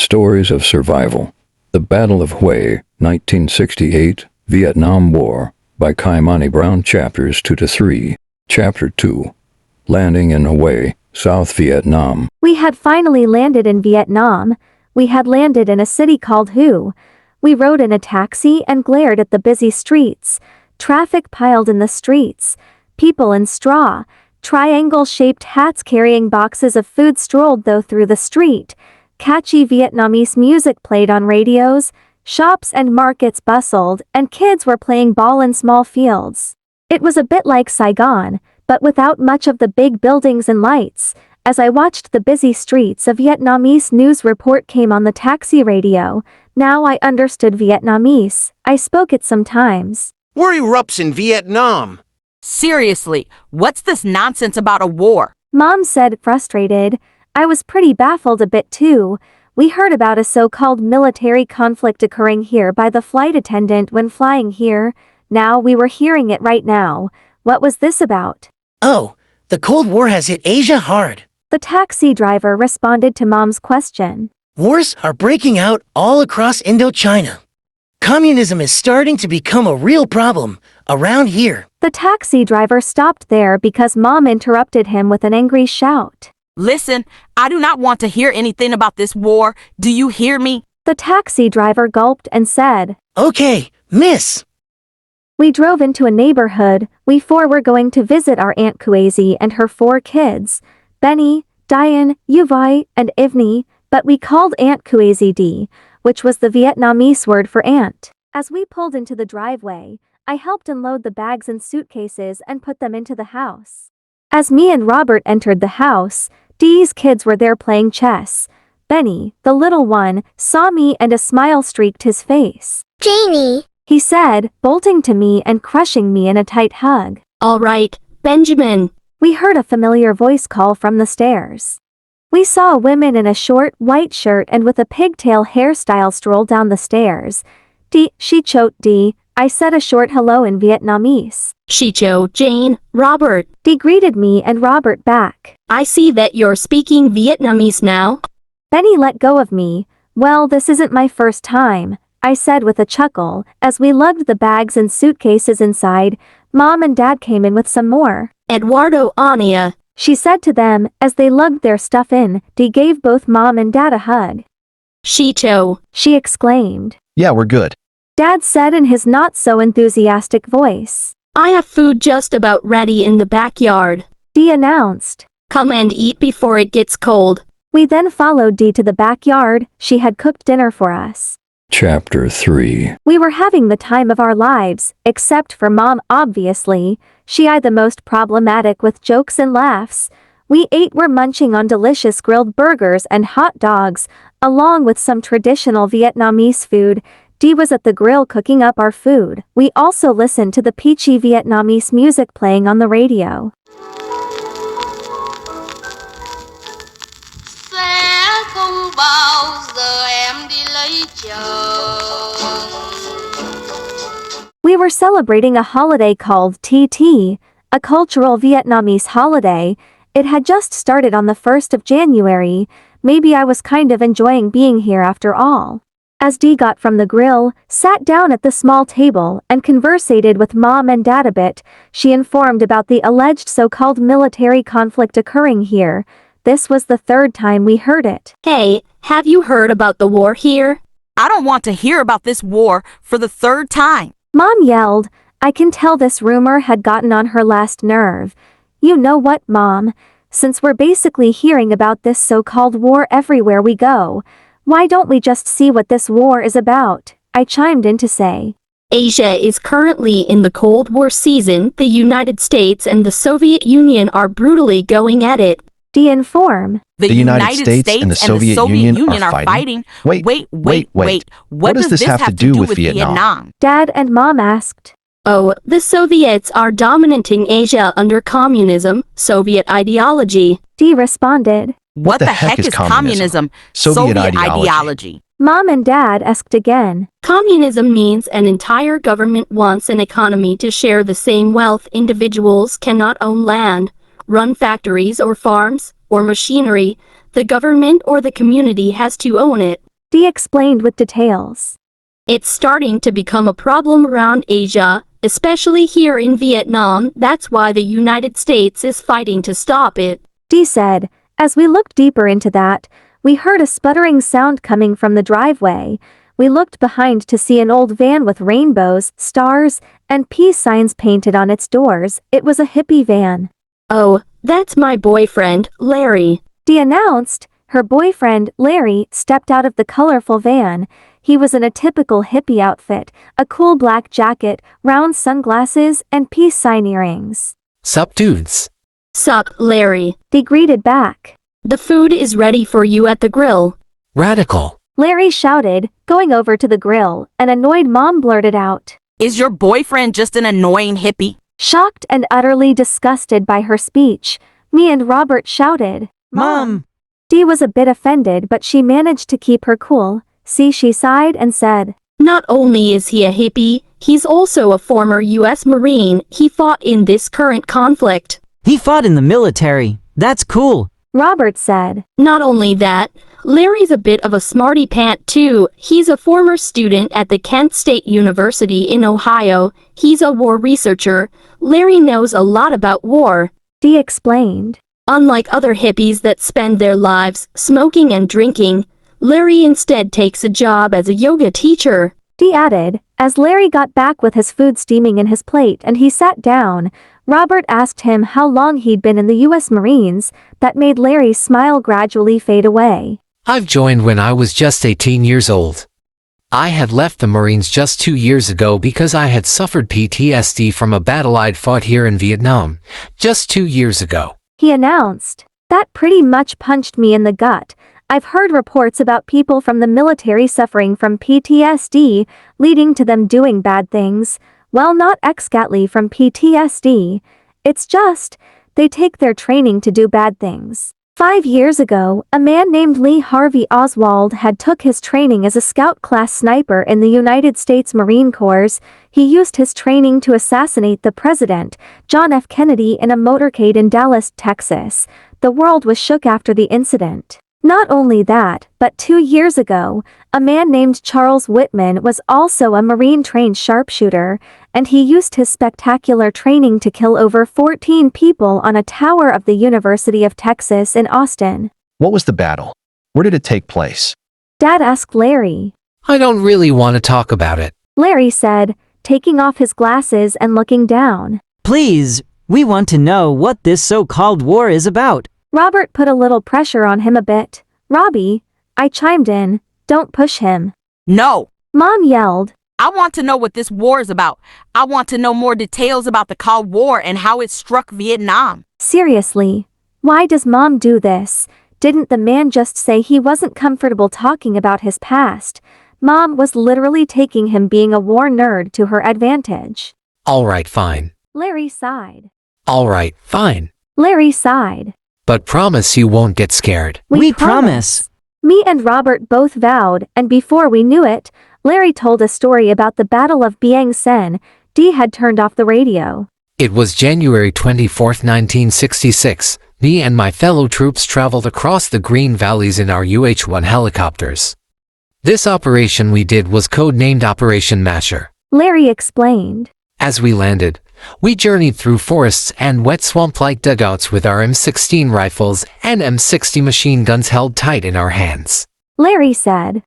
Stories of Survival. The Battle of Hue, 1968, Vietnam War, by Kaimani Brown, Chapters 2-3. Chapter 2. Landing in Hue, South Vietnam. We had finally landed in Vietnam. We had landed in a city called Hue. We rode in a taxi and glared at the busy streets. Traffic piled in the streets. People in straw, triangle-shaped hats carrying boxes of food strolled through the street. Catchy Vietnamese music played on radios. Shops and markets bustled, and kids were playing ball in small fields. It was a bit like Saigon, but without much of the big buildings and lights. As I watched the busy streets, a Vietnamese news report came on the taxi radio. Now I understood Vietnamese. I spoke it sometimes. War erupts in Vietnam. Seriously, what's this nonsense about a war? Mom said, frustrated. I was pretty baffled a bit too. We heard about a so-called military conflict occurring here by the flight attendant when flying here. Now we were hearing it right now. What was this about? Oh, the Cold War has hit Asia hard. The taxi driver responded to Mom's question. Wars are breaking out all across Indochina. Communism is starting to become a real problem around here. The taxi driver stopped there because Mom interrupted him with an angry shout. Listen, I do not want to hear anything about this war. Do you hear me? The taxi driver gulped and said, Okay, miss. We drove into a neighborhood. We four were going to visit our Aunt Kuaizi and her 4 kids, Benny, Diane, Yuvai, and Ivni, but we called Aunt Kuaizi D, which was the Vietnamese word for aunt. As we pulled into the driveway, I helped unload the bags and suitcases and put them into the house. As me and Robert entered the house, Dee's kids were there playing chess. Benny, the little one, saw me and a smile streaked his face. Janie, he said, bolting to me and crushing me in a tight hug. All right, Benjamin. We heard a familiar voice call from the stairs. We saw a woman in a short, white shirt and with a pigtail hairstyle stroll down the stairs. Dee, she choked Dee. I said a short hello in Vietnamese. Shicho, Jane, Robert. Dee greeted me and Robert back. I see that you're speaking Vietnamese now. Benny let go of me. Well, this isn't my first time, I said with a chuckle. As we lugged the bags and suitcases inside, Mom and Dad came in with some more. Eduardo, Aunia, she said to them as they lugged their stuff in. Dee gave both Mom and Dad a hug. Shicho, she exclaimed. Yeah, we're good. Dad said in his not-so-enthusiastic voice. I have food just about ready in the backyard. Dee announced. Come and eat before it gets cold. We then followed Dee to the backyard. She had cooked dinner for us. Chapter 3. We were having the time of our lives, except for Mom, obviously. She the most problematic with jokes and laughs. We were munching on delicious grilled burgers and hot dogs, along with some traditional Vietnamese food. Dee was at the grill cooking up our food. We also listened to the peachy Vietnamese music playing on the radio. We were celebrating a holiday called TT, a cultural Vietnamese holiday. It had just started on the 1st of January. Maybe I was kind of enjoying being here after all. As Dee got from the grill, sat down at the small table, and conversated with Mom and Dad a bit, she informed about the alleged so-called military conflict occurring here. This was the 3rd time we heard it. Hey, have you heard about the war here? I don't want to hear about this war for the 3rd time. Mom yelled. I can tell this rumor had gotten on her last nerve. You know what, Mom? Since we're basically hearing about this so-called war everywhere we go, why don't we just see what this war is about? I chimed in to say. Asia is currently in the Cold War season. The United States and the Soviet Union are brutally going at it. Dee inform. The United States and the Soviet Union are fighting. Wait. What does this have to do with Vietnam? Dad and Mom asked. Oh, the Soviets are dominating Asia under communism, Soviet ideology. Dee responded. What the heck is communism? Soviet ideology. Mom and Dad asked again. Communism means an entire government wants an economy to share the same wealth. Individuals cannot own land, run factories or farms, or machinery. The government or the community has to own it. Dee explained with details. It's starting to become a problem around Asia, especially here in Vietnam. That's why the United States is fighting to stop it. Dee said. As we looked deeper into that, we heard a sputtering sound coming from the driveway. We looked behind to see an old van with rainbows, stars, and peace signs painted on its doors. It was a hippie van. Oh, that's my boyfriend, Larry. Dee announced. Her boyfriend, Larry, stepped out of the colorful van. He was in a typical hippie outfit, a cool black jacket, round sunglasses, and peace sign earrings. Sup, dudes? Sup, Larry. Dee greeted back. The food is ready for you at the grill. Radical. Larry shouted, going over to the grill. An annoyed mom blurted out. Is your boyfriend just an annoying hippie? Shocked and utterly disgusted by her speech, me and Robert shouted, Mom! Dee was a bit offended, but she managed to keep her cool. She sighed and said, Not only is he a hippie, he's also a former U.S. Marine. He fought in this current conflict. He fought in the military. That's cool. Robert said. Not only that, Larry's a bit of a smarty pant too. He's a former student at the Kent State University in Ohio. He's a war researcher. Larry knows a lot about war. Dee explained. Unlike other hippies that spend their lives smoking and drinking, Larry instead takes a job as a yoga teacher. Dee added. As Larry got back with his food steaming in his plate and he sat down, Robert asked him how long he'd been in the U.S. Marines. That made Larry's smile gradually fade away. I've joined when I was just 18 years old. I had left the Marines just 2 years ago because I had suffered PTSD from a battle I'd fought here in Vietnam, just 2 years ago. He announced. That pretty much punched me in the gut. I've heard reports about people from the military suffering from PTSD, leading to them doing bad things. Well, not exactly from PTSD. It's just, they take their training to do bad things. 5 years ago, a man named Lee Harvey Oswald had took his training as a scout class sniper in the United States Marine Corps. He used his training to assassinate the president, John F. Kennedy, in a motorcade in Dallas, Texas. The world was shook after the incident. Not only that, but 2 years ago, a man named Charles Whitman was also a Marine-trained sharpshooter, and he used his spectacular training to kill over 14 people on a tower of the University of Texas in Austin. What was the battle? Where did it take place? Dad asked Larry. I don't really want to talk about it. Larry said, taking off his glasses and looking down. Please, we want to know what this so-called war is about. Robert put a little pressure on him a bit. Robbie, I chimed in, don't push him. No. Mom yelled. I want to know what this war is about. I want to know more details about the Cold War and how it struck Vietnam. Seriously, why does Mom do this? Didn't the man just say he wasn't comfortable talking about his past? Mom was literally taking him being a war nerd to her advantage. All right, fine. Larry sighed. All right, fine. Larry sighed. But promise you won't get scared. We promise. Me and Robert both vowed, and before we knew it, Larry told a story about the Battle of Bông Sơn. Dee had turned off the radio. It was January 24, 1966. Me and my fellow troops traveled across the Green Valleys in our UH-1 helicopters. This operation we did was code-named Operation Masher. Larry explained. As we landed, we journeyed through forests and wet swamp-like dugouts with our M16 rifles and M60 machine guns held tight in our hands. Larry said.